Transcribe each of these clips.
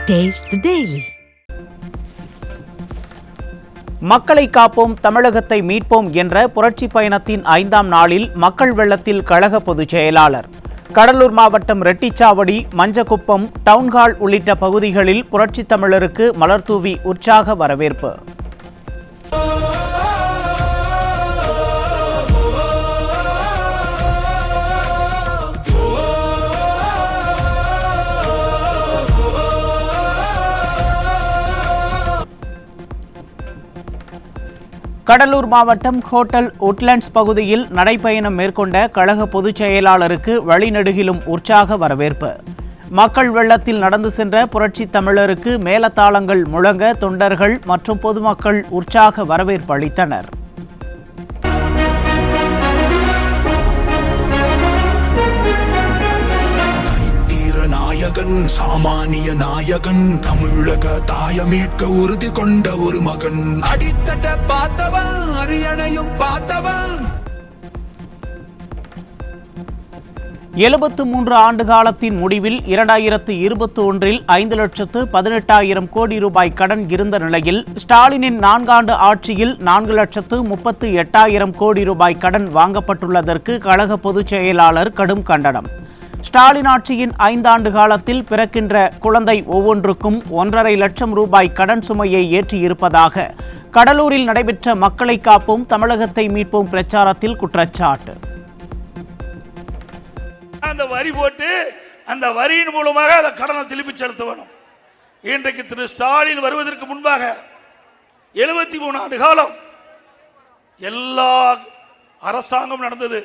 Taste the Daily. மக்களை காப்போம் தமிழகத்தை மீட்போம் என்ற புரட்சி பயணத்தின் 5ஆம் நாளில் மக்கள் வெள்ளத்தில் கழக பொதுச் செயலாளர் கடலூர் மாவட்டம் ரெட்டிச்சாவடி, மஞ்சக்குப்பம், டவுன்ஹால் உள்ளிட்ட பகுதிகளில் புரட்சி தமிழருக்கு மலர்தூவி உற்சாக வரவேற்பு. கடலூர் மாவட்டம் ஹோட்டல் உட்லண்ட்ஸ் பகுதியில் நடைபயணம் மேற்கொண்ட கழக பொதுச் செயலாளருக்கு வழிநெடுகிலும் உற்சாக வரவேற்பு. மக்கள் வெள்ளத்தில் நடந்து சென்ற புரட்சி தமிழருக்கு மேளதாளங்கள் முழங்க தொண்டர்கள் மற்றும் பொதுமக்கள் உற்சாக வரவேற்பு அளித்தனர். நாயகன், சாமானிய நாயகன், தமிழக தாய மீட்க உறுதி கொண்ட ஒரு மகன். அடித்தட்ட பார்த்தவன், அரியணையும் பார்த்தவன். 73 ஆண்டு காலத்தின் முடிவில் 2021இல் 5,18,000 கோடி ரூபாய் கடன் இருந்த நிலையில் ஸ்டாலினின் 4 ஆண்டு ஆட்சியில் 4,38,000 கோடி ரூபாய் கடன் வாங்கப்பட்டுள்ளதற்கு கழக பொதுச் செயலாளர் கடும் கண்டனம். ஸ்டாலின் ஆட்சியின் 5 ஆண்டு காலத்தில் பிறக்கின்ற குழந்தை ஒவ்வொன்றுக்கும் 1,50,000 லட்சம் ரூபாய் கடன் சுமையை ஏற்றியிருப்பதாக கடலூரில் நடைபெற்ற மக்களை காப்போம் தமிழகத்தை மீட்போம் பிரச்சாரத்தில் குற்றச்சாட்டு. அந்த வரி போட்டு அந்த வரியின் மூலமாக அந்த கடனை திருப்பி செலுத்த வேணும். இன்றைக்கு திரு ஸ்டாலின் வருவதற்கு முன்பாக 73 ஆண்டு காலம் எல்லா அரசாங்கம் நடந்தது.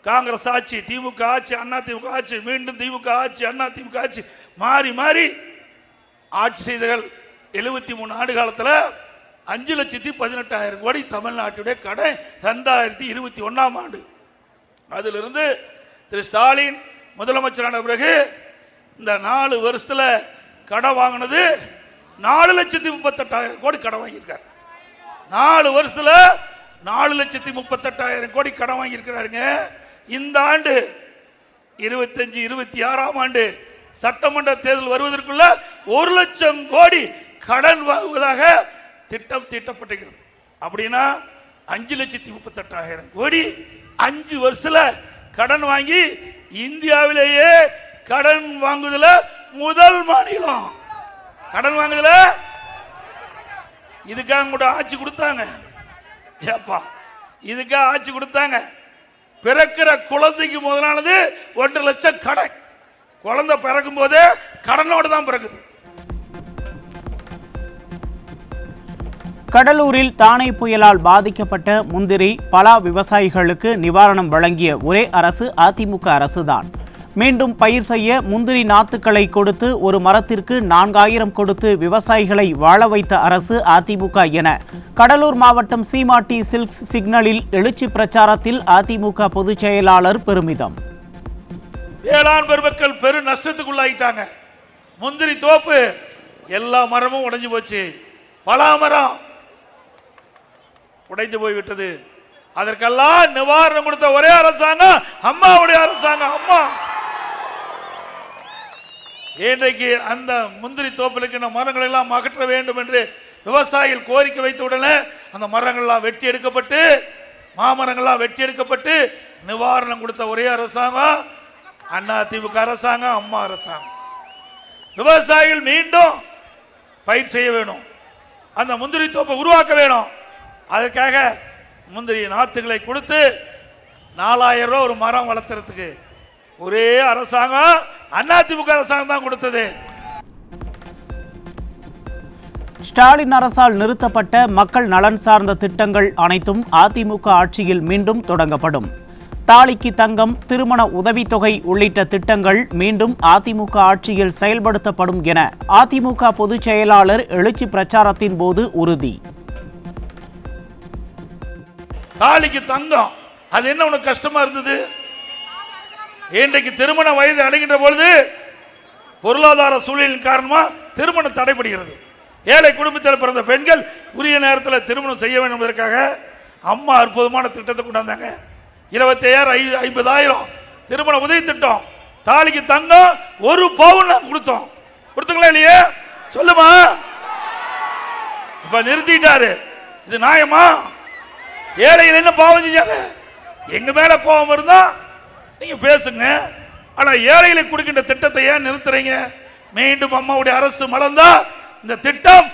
காங்கிரஸ் ஆட்சி, திமுக ஆட்சி, அண்ணா திமுக ஆட்சி, மீண்டும் திமுக ஆட்சி, அண்ணா திமுக ஆட்சி, மாறி மாறி ஆட்சி செய்தகள். 73 ஆண்டு காலத்தில் 5,18,000 கோடி தமிழ்நாட்டுடைய கடன் 2021ஆம் ஆண்டு. அதிலிருந்து திரு ஸ்டாலின் முதலமைச்சரான பிறகு இந்த 4 வருஷத்துல கடன் வாங்கினது 4,38,000 கோடி கடன் வாங்கியிருக்கார். 4 வருஷத்துல 4,38,000 கோடி கடன் வாங்கியிருக்கிறாருங்க. இந்த ஆண்டு 25-26ஆம் ஆண்டு சட்டமன்ற தேர்தல் வருவதற்குள்ள 1 லட்சம் கோடி கடன் வாங்குவதாக திட்டம் தீட்டப்பட்டிருக்கிறது. அப்படின்னா 5,38,000 கோடி 5 வருஷத்துல கடன் வாங்கி இந்தியாவிலேயே கடன் வாங்குதல முதல் மாநிலம். கடன் வாங்குதல இதுக்காக கூட ஆட்சி கொடுத்தாங்க. ஏப்பா, இதுக்காக ஆட்சி கொடுத்தாங்க. பிறக்கிற குழந்தைக்கு முதலானது 1,50,000 லட்சம் கடன். குழந்தை பிறக்கும் போதே கடனோடு தான் பிறக்குது. கடலூரில் தானே புயலால் பாதிக்கப்பட்ட முந்திரி, பலா விவசாயிகளுக்கு நிவாரணம் வழங்கிய ஒரே அரசு அதிமுக அரசுதான். மீண்டும் பயிர் செய்ய முந்திரி நாத்துக்களை கொடுத்து ஒரு மரத்திற்கு 4,000 கொடுத்து விவசாயிகளை வாழ வைத்த அரசு அதிமுக என கடலூர் மாவட்டம் சீமாட்டி சில்க்ஸ் சிக்னலில் எழுச்சி பிரச்சாரத்தில் அதிமுக பொதுச் செயலாளர் பெருமிதம். வேளாண் பெருமக்கள் பெரு நஷ்டத்துக்குள்ளாயிட்டாங்க. முந்திரி தோப்பு எல்லா மரமும் உடைஞ்சு போச்சு. பலா மரம் உடைந்து போய்விட்டது. அதற்கெல்லாம் நிவாரணம் கொடுத்த ஒரே அரசாங்கம் அம்மாவுடைய அரசாங்கம். அம்மா இன்றைக்கு அந்த முந்திரி தோப்பிலுக்கு மரங்கள் எல்லாம் அகற்ற வேண்டும் என்று விவசாயிகள் கோரிக்கை வைத்த உடனே அந்த மரங்கள்லாம் வெட்டி எடுக்கப்பட்டு, மாமரங்கள்லாம் வெட்டி எடுக்கப்பட்டு நிவாரணம் கொடுத்த ஒரே அரசாங்கம் அண்ணா திமுக அரசாங்கம், அம்மா அரசாங்கம். விவசாயிகள் மீண்டும் பயிர் செய்ய வேணும், அந்த முந்திரி தோப்பை உருவாக்க வேணும். அதற்காக முந்திரி நாத்துகளை கொடுத்து 4,000 ரூபாய் ஒரு மரம் வளர்த்துறதுக்கு ஒரே அரசாங்கம் அதிமுக அரசாங்கம் தான் கொடுத்தது. ஸ்டாலின் அரசால் நிறுத்தப்பட்ட மக்கள் நலன் சார்ந்த திட்டங்கள் அனைத்தும் அதிமுக ஆட்சியில் மீண்டும் தொடங்கப்படும். தாலிக்கு தங்கம், திருமண உதவித்தொகை உள்ளிட்ட திட்டங்கள் மீண்டும் அதிமுக ஆட்சியில் செயல்படுத்தப்படும் என அதிமுக பொதுச் செயலாளர் எழுச்சி பிரச்சாரத்தின் போது உறுதி. தாலிக்கு தங்கம், அது என்ன உனக்கு கஷ்டமா இருந்தது? இன்றைக்கு திருமண வயது அடைகின்ற பொழுது பொருளாதார சூழலின் காரணமா திருமணம் தடைபடுகிறது. ஏழை குடும்பத்தில் பிறந்த பெண்கள் உரிய நேரத்தில் திருமணம் செய்ய வேண்டும் என்பதற்காக அம்மா அற்புதமான திட்டத்தை கொண்டாந்தாங்க. 25,000 50,000 திருமண உதவி திட்டம். தாலிக்கு தங்கம் 1 பவுன் கொடுத்தோம். கொடுத்தீங்களா இல்லையே? சொல்லுமா. இப்ப நிறுத்திட்டாரு. இது நியாயமா? ஏழைகள் என்ன பாவம் செஞ்சாங்க? எங்க மேல கோபம் இருந்தா நீங்க பேசுங்க. ஆனா ஏழைகளுக்கு கொடுக்கின்ற திட்டத்தை ஏன் நிறுத்துறீங்க? மீண்டும் அம்மாவுடைய அரசு மலர்ந்தா இந்த திட்டம்.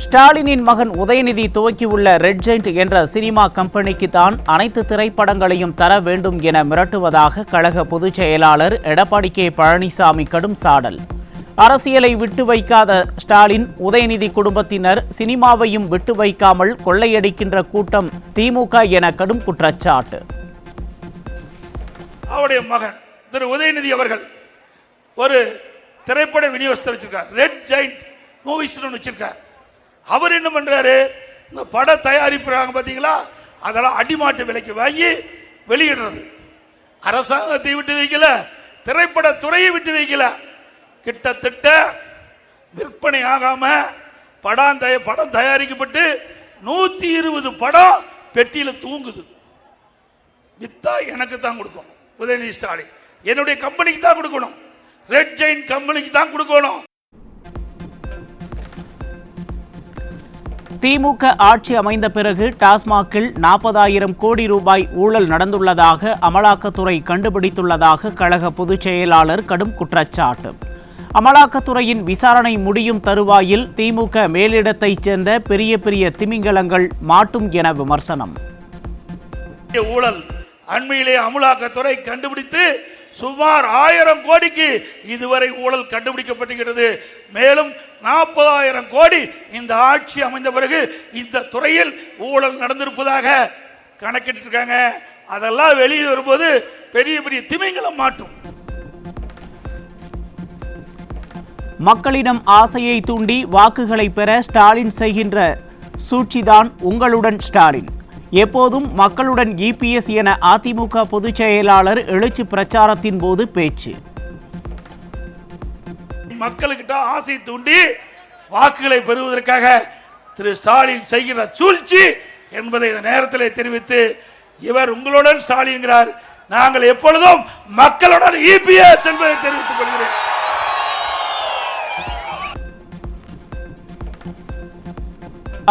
ஸ்டாலினின் மகன் உதயநிதி துவக்கியுள்ள ரெட் ஜெயிண்ட் என்ற சினிமா கம்பெனிக்கு தான் அனைத்து திரைப்படங்களையும் தர வேண்டும் என மிரட்டுவதாக கழக பொதுச் செயலாளர் எடப்பாடி கே பழனிசாமி கடும் சாடல். அரசியலை விட்டு வைக்காத ஸ்டாலின், உதயநிதி குடும்பத்தினர் சினிமாவையும் விட்டு வைக்காமல் கொள்ளையடிக்கின்ற கூட்டம் திமுக என கடும் குற்றச்சாட்டு. அவருடைய மகன் திரு உதயநிதி அவர்கள் ஒரு திரைப்பட விநியோகஸ்தர் வச்சிருக்கார், ரெட் ஜெயிண்ட் மூவிஸ் வச்சிருக்கார். அவர் என்ன பண்றாரு? இந்த பட தயாரிப்புறாங்க பாத்தீங்களா, அதெல்லாம் அடிமாட்டு விலைக்கு வாங்கி வெளியிடுறது. அரசாங்கத்தை விட்டு வைக்கல, திரைப்பட துறையை விட்டு வைக்கல. கிட்டத்தட்ட விற்பனை ஆகாம படம் தயாரிக்கப்பட்டு 120 படம் பெட்டியில தூங்குது. வித்தா எனக்கு தான் கொடுக்கணும். உதயநிதி ஸ்டாலின் என்னுடைய கம்பெனிக்கு தான் கொடுக்கணும், ரெட் ஜெயிண்ட் கம்பெனிக்கு தான் கொடுக்கணும். திமுக ஆட்சி அமைந்த பிறகு டாஸ்மாகில் 40,000 கோடி ரூபாய் ஊழல் நடந்துள்ளதாக அமலாக்கத்துறை கண்டுபிடித்துள்ளதாக கழக பொதுச் செயலாளர் கடும் குற்றச்சாட்டு. அமலாக்கத்துறையின் விசாரணை முடியும் தருவாயில் திமுக மேலிடத்தைச் சேர்ந்த பெரிய பெரிய திமிங்கலங்கள் மாட்டும் என விமர்சனம். ஊழல் அண்மையிலே அமலாக்கத்துறை கண்டுபிடித்து சுமார் 1000 கோடிக்கு இதுவரை ஊழல் கண்டுபிடிக்கப்பட்டிருக்கிறது. மேலும் 40,000 கோடி இந்த ஆட்சி அமைந்த பிறகு இந்த துறையில் ஊழல் நடந்திருப்பதாக கணக்கிட்டு இருக்காங்க. அதெல்லாம் வெளியில் வரும்போது பெரிய பெரிய திமிங்கலம் மாட்டும். மக்களிடம் ஆசையை தூண்டி வாக்குகளை பெற ஸ்டாலின் செய்கின்ற சூழ்ச்சிதான் உங்களுடன் ஸ்டாலின். எப்போதும் மக்களுடன் இபிஎஸ் என அதிமுக பொதுச் செயலாளர் எழுச்சி பிரச்சாரத்தின் போது பேச்சு. மக்களுக்கிட்ட ஆசை தூண்டி வாக்குகளை பெறுவதற்காக திரு ஸ்டாலின் செய்கிற சூழ்ச்சி என்பதை இந்த நேரத்தில் தெரிவித்து, இவர் உங்களுடன் ஸ்டாலின் என்கிறார், நாங்கள் எப்பொழுதும் மக்களுடன் இபிஎஸ் என்பதை தெரிவித்துக் கொள்கிறேன்.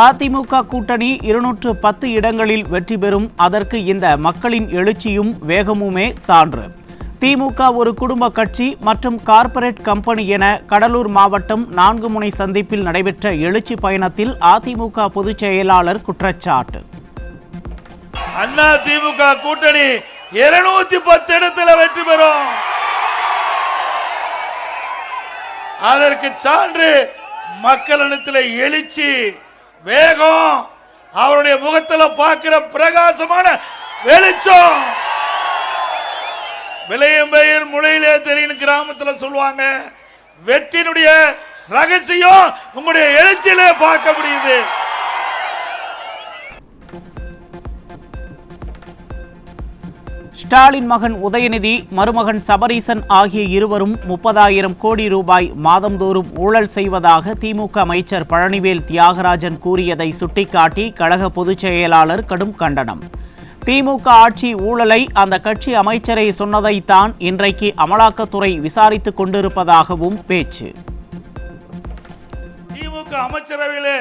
அதிமுக கூட்டணி 210 இடங்களில் வெற்றி பெறும். அதற்கு இந்த மக்களின் எழுச்சியும் வேகமுமே சான்று. திமுக ஒரு குடும்ப கட்சி மற்றும் கார்ப்பரேட் கம்பெனி என கடலூர் மாவட்டம் 4 முனை சந்திப்பில் நடைபெற்ற எழுச்சி பயணத்தில் அதிமுக பொதுச் செயலாளர் குற்றச்சாட்டு. அண்ணா திமுக கூட்டணி 210 இடத்துல வெற்றி பெறும். அதற்கு சான்று மக்களிடத்தில் எழுச்சி, வேகம், அவருடைய முகத்தில் பார்க்கிற பிரகாசமான வெளிச்சம். விளையம்பெயர் முளையிலே தெரியும் கிராமத்தில் சொல்லுவாங்க. வெற்றியினுடைய ரகசியம் உங்களுடைய எழுச்சியிலே பார்க்க முடியுது. ஸ்டாலின் மகன் உதயநிதி, மருமகன் சபரீசன் ஆகிய இருவரும் 30,000 கோடி ரூபாய் மாதந்தோறும் ஊழல் செய்வதாக திமுக அமைச்சர் பழனிவேல் தியாகராஜன் கூறியதை சுட்டிக்காட்டி கழக பொதுச் செயலாளர் கடும் கண்டனம். திமுக ஆட்சி ஊழலை அந்த கட்சி அமைச்சரை சொன்னதைத்தான் இன்றைக்கு அமலாக்கத்துறை விசாரித்துக் கொண்டிருப்பதாகவும் பேச்சு. திமுக அமைச்சரவையில்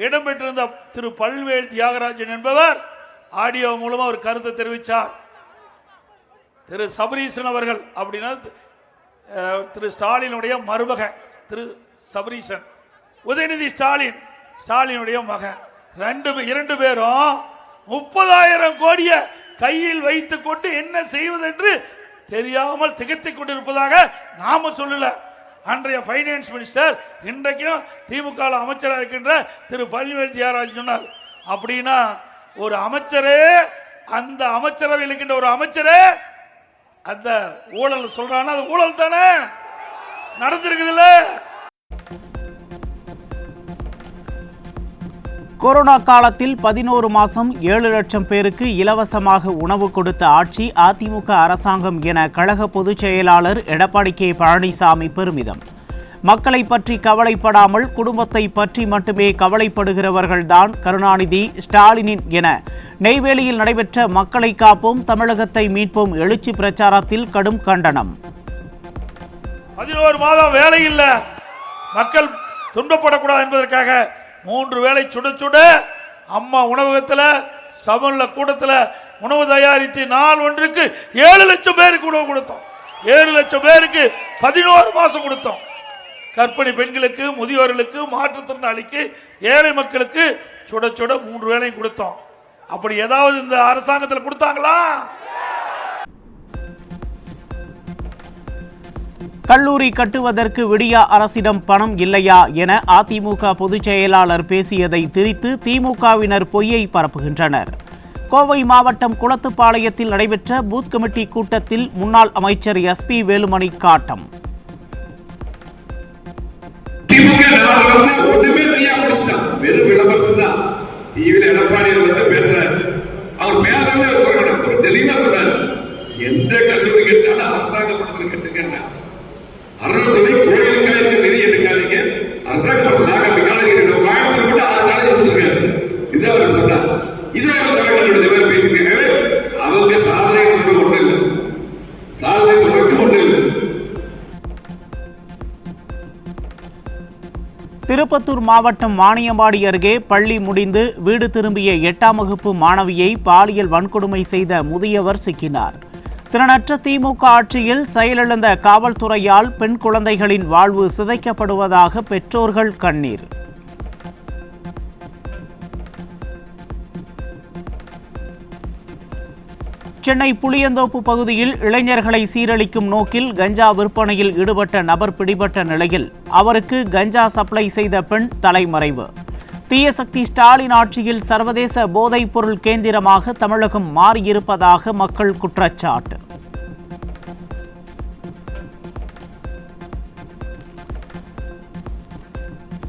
இடம்பெற்றிருந்த திரு பழனிவேல் தியாகராஜன் என்பவர் ஆடியோ மூலமா ஒரு கருத்தை தெரிவித்தார். திரு சபரீசன் அவர்கள் அப்படின்னா திரு ஸ்டாலினுடைய மருமகன் திரு சபரீசன், உதயநிதி ஸ்டாலினுடைய மகன், இரண்டு பேரும் 30,000 கோடியை கையில் வைத்துக் கொண்டு என்ன செய்வது என்று தெரியாமல் திகைத்துக் கொண்டிருப்பதாக நாம சொல்லல. அன்றைய பைனான்ஸ் மினிஸ்டர், இன்றைக்கும் திமுக அமைச்சராக இருக்கின்ற திரு பழனிவேல் தியாகராஜன் சொன்னார். அப்படின்னா ஒரு அமைச்சரே, அந்த அமைச்சரவையில் இருக்கின்ற ஒரு அமைச்சரே அந்த ஊழல் சொல்றானா, அது ஊழல் தானே நடந்திருக்குதுல்ல. கொரோனா காலத்தில் 11 மாதம் 7 லட்சம் பேருக்கு இலவசமாக உணவு கொடுத்த ஆட்சி அதிமுக அரசாங்கம் என கழக பொதுச் செயலாளர் எடப்பாடி கே பழனிசாமி பெருமிதம். மக்களை பற்றி கவலைப்படாமல் குடும்பத்தை பற்றி மட்டுமே கவலைப்படுகிறவர்கள்தான் கருணாநிதி, ஸ்டாலினின் என நெய்வேலியில் நடைபெற்ற மக்களை காப்போம் தமிழகத்தை மீட்போம் எழுச்சி பிரச்சாரத்தில் கடும் கண்டனம். 11 மாதம் வேலை இல்லை, மக்கள் துன்பப்படக்கூடாது என்பதற்காக 3 வேளை சுட சுட அம்மா உணவகத்தில் சமல்ல கூடத்தில் உணவு தயாரித்து நாள் ஒன்றுக்கு 7 லட்சம் பேருக்கு உணவு கொடுத்தோம். 7 லட்சம் பேருக்கு 11 மாசம் கொடுத்தோம். கர்ப்பிணி பெண்களுக்கு, முதியோர்களுக்கு, மாற்றுத்திறனாளிக்கு, ஏழை மக்களுக்கு சுட சுட 3 வேளையும் கொடுத்தோம். அப்படி ஏதாவது இந்த அரசாங்கத்தில் கொடுத்தாங்களா? கல்லூரி கட்டுவதற்கு விடியா அரசிடம் பணம் இல்லையா என அதிமுக பொதுச் செயலாளர் பேசியதை திரித்து திமுகவினர் பொய்யை பரப்புகின்றனர். கோவை மாவட்டம் குளத்துப்பாளையத்தில் நடைபெற்ற பூத் கமிட்டி கூட்டத்தில் முன்னாள் அமைச்சர் SP வேலுமணி காட்டம். எந்த கல்லூரி கேட்டாலும் அரசாங்க படத்தில் கட்டுங்க, அறநிலைத்துறை கோயிலுக்காக இருக்க நிதி எடுக்காதீங்க, அரசாங்க படத்தில் கோயம்புத்தூர் மட்டும் 6 காலேஜ் கொடுத்துருக்காரு. இதை அவர் சொன்னார். இதை அவர் பேசிருக்காங்க. அவங்க சாதனை சொல்றது ஒன்றும் இல்லை, சாதனை சொல்றதுக்கு ஒன்றும் இல்லை. திருப்பத்தூர் மாவட்டம் வாணியம்பாடி அருகே பள்ளி முடிந்து வீடு திரும்பிய 8ஆம் வகுப்பு மாணவியை பாலியல் வன்கொடுமை செய்த முதியவர் சிக்கினார். திறனற்ற திமுக ஆட்சியில் செயலிழந்த காவல்துறையால் பெண் குழந்தைகளின் வாழ்வு சிதைக்கப்படுவதாக பெற்றோர்கள் கண்ணீர். சென்னை புளியந்தோப்பு பகுதியில் இளைஞர்களை சீரழிக்கும் நோக்கில் கஞ்சா விற்பனையில் ஈடுபட்ட நபர் பிடிபட்ட நிலையில் அவருக்கு கஞ்சா சப்ளை செய்த பெண் தலைமறைவு. தீயசக்தி ஸ்டாலின் ஆட்சியில் சர்வதேச போதைப் பொருள் கேந்திரமாக தமிழகம் மாறியிருப்பதாக மக்கள் குற்றச்சாட்டு.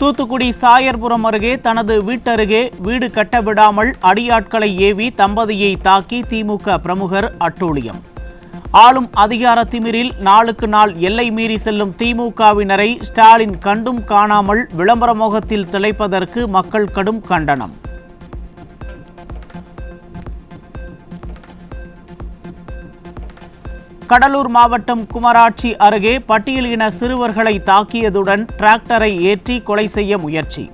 தூத்துக்குடி சாயர்புரம் அருகே தனது வீட்டருகே வீடு கட்ட விடாமல் அடியாட்களை ஏவி தம்பதியை தாக்கி திமுக பிரமுகர் அட்டூழியம். ஆளும் அதிகார திமிரில் நாளுக்கு நாள் எல்லை மீறி செல்லும் திமுகவினரை ஸ்டாலின் கண்டும் காணாமல் விளம்பர மோகத்தில் திளைப்பதற்கு மக்கள் கடும் கண்டனம். கடலூர் மாவட்டம் குமராட்சி அருகே பட்டியலின சிறுவர்களை தாக்கியதுடன் டிராக்டரை ஏற்றி கொலை செய்ய முயற்சி.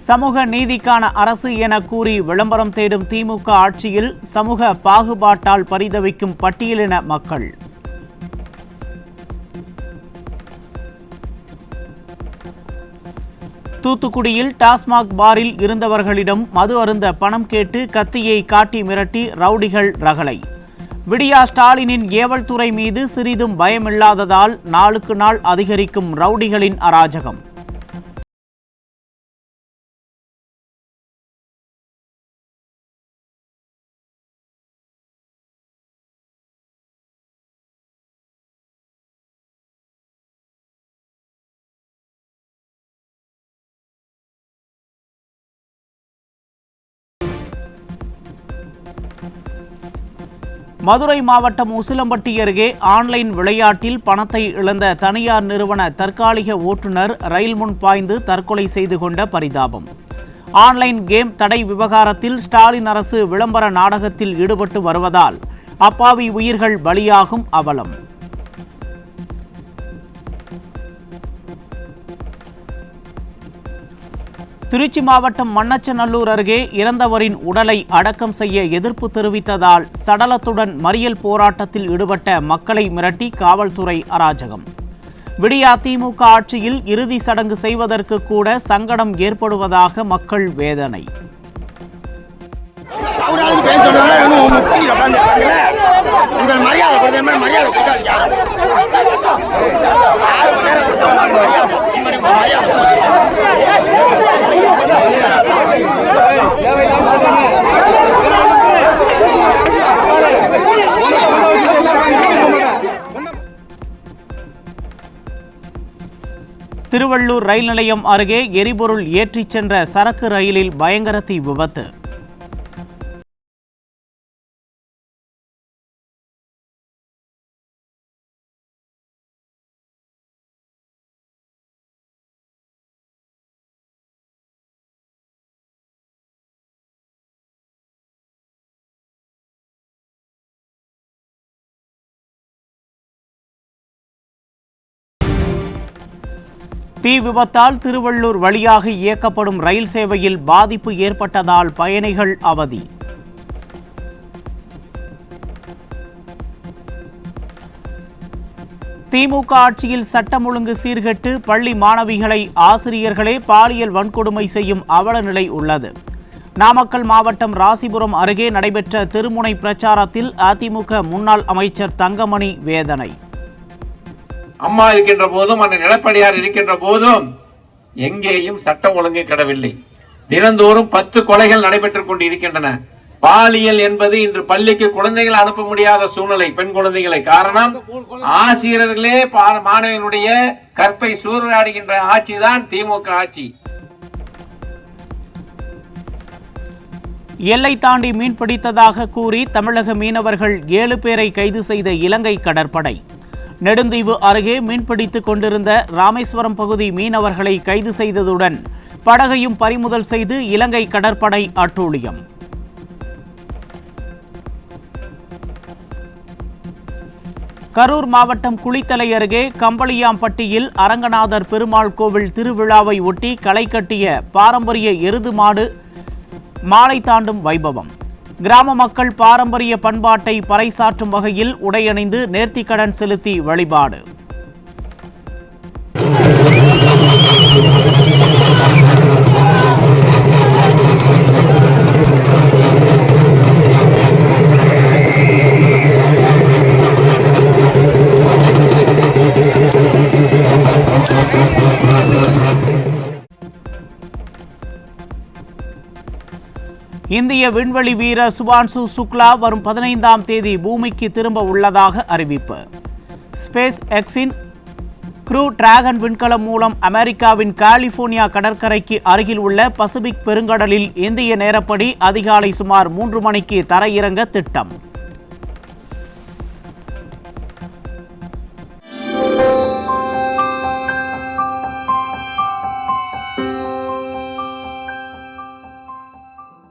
சமூக நீதிக்கான அரசு என கூறி விளம்பரம் தேடும் திமுக ஆட்சியில் சமூக பாகுபாட்டால் பரிதவிக்கும் பட்டியலின மக்கள். தூத்துக்குடியில் டாஸ்மாக் பாரில் இருந்தவர்களிடம் மது அருந்த பணம் கேட்டு கத்தியை காட்டி மிரட்டி ரவுடிகள் ரகளை. விடியா ஸ்டாலினின் ஏவல் துறை மீது சிறிதும் பயமில்லாததால் நாளுக்கு நாள் அதிகரிக்கும் ரவுடிகளின் அராஜகம். மதுரை மாவட்டம் உசிலம்பட்டி அருகே ஆன்லைன் விளையாட்டில் பணத்தை இழந்த தனியார் நிறுவன தற்காலிக ஓட்டுநர் ரயில் முன் பாய்ந்து தற்கொலை செய்து கொண்ட பரிதாபம். ஆன்லைன் கேம் தடை விவகாரத்தில் ஸ்டாலின் அரசு விளம்பர நாடகத்தில் ஈடுபட்டு வருவதால் அப்பாவி உயிர்கள் பலியாகும் அவலம். திருச்சி மாவட்டம் மண்ணச்சநல்லூர் அருகே இறந்தவரின் உடலை அடக்கம் செய்ய எதிர்ப்பு தெரிவித்ததால் சடலத்துடன் மறியல் போராட்டத்தில் ஈடுபட்ட மக்களை மிரட்டி காவல்துறை அராஜகம். விடியா திமுக ஆட்சியில் இறுதி சடங்கு செய்வதற்கு கூட சங்கடம் ஏற்படுவதாக மக்கள் வேதனை. திருவள்ளூர் ரயில் நிலையம் அருகே எரிபொருள் ஏற்றிச் சென்ற சரக்கு ரயிலில் பயங்கர தீ விபத்து. தீ விபத்தால் திருவள்ளூர் வழியாக இயக்கப்படும் ரயில் சேவையில் பாதிப்பு ஏற்பட்டதால் பயணிகள் அவதி. திமுக ஆட்சியில் சட்டம் ஒழுங்கு சீர்கெட்டு பள்ளி மாணவிகளை ஆசிரியர்களே பாலியல் வன்கொடுமை செய்யும் அவல நிலை உள்ளது. நாமக்கல் மாவட்டம் ராசிபுரம் அருகே நடைபெற்ற திருமுனை பிரச்சாரத்தில் அதிமுக முன்னாள் அமைச்சர் தங்கமணி வேதனை. அம்மா இருக்கின்ற போதும் அண்ணன் எடப்பாடியார் இருக்கின்ற போதும் எங்கேயும் சட்டம் ஒழுங்கு கிடவில்லை. தினந்தோறும் 10 கொலைகள் நடைபெற்றுக் கொண்டு இருக்கின்றன. பாலியல் என்பது இன்று பள்ளிக்கு குழந்தைகள் அனுப்ப முடியாத சூழ்நிலை, பெண் குழந்தைகளை. காரணம், ஆசிரியர்களே மாணவர்களுடைய கற்பை சூறையாடுகின்ற ஆட்சி தான் திமுக ஆட்சி. எல்லை தாண்டி மீன்பிடித்ததாக கூறி தமிழக மீனவர்கள் 7 பேரை கைது செய்த இலங்கை கடற்படை. நெடுந்தீவு அருகே மீன்பிடித்துக் கொண்டிருந்த ராமேஸ்வரம் பகுதி மீனவர்களை கைது செய்ததுடன் படகையும் பறிமுதல் செய்து இலங்கை கடற்படை அட்டூழியம். கரூர் மாவட்டம் குளித்தலை அருகே கம்பளியாம்பட்டியில் அரங்கநாதர் பெருமாள் கோவில் திருவிழாவை ஒட்டி களை கட்டிய பாரம்பரிய எருது மாடு மாலை தாண்டும் வைபவம். கிராம மக்கள் பாரம்பரிய பண்பாட்டை பறைசாற்றும் வகையில் உடையணிந்து நேர்த்திக்கடன் செலுத்தி வழிபாடு. இந்திய விண்வெளி வீரர் சுபான்சு சுக்லா வரும் 15ஆம் தேதி பூமிக்கு திரும்ப உள்ளதாக அறிவிப்பு. ஸ்பேஸ் எக்ஸின் க்ரூ டிராகன் விண்கலம் மூலம் அமெரிக்காவின் கலிபோர்னியா கடற்கரைக்கு அருகில் உள்ள பசிபிக் பெருங்கடலில் இந்திய நேரப்படி அதிகாலை சுமார் 3 மணிக்கு தரையிறங்க திட்டம்.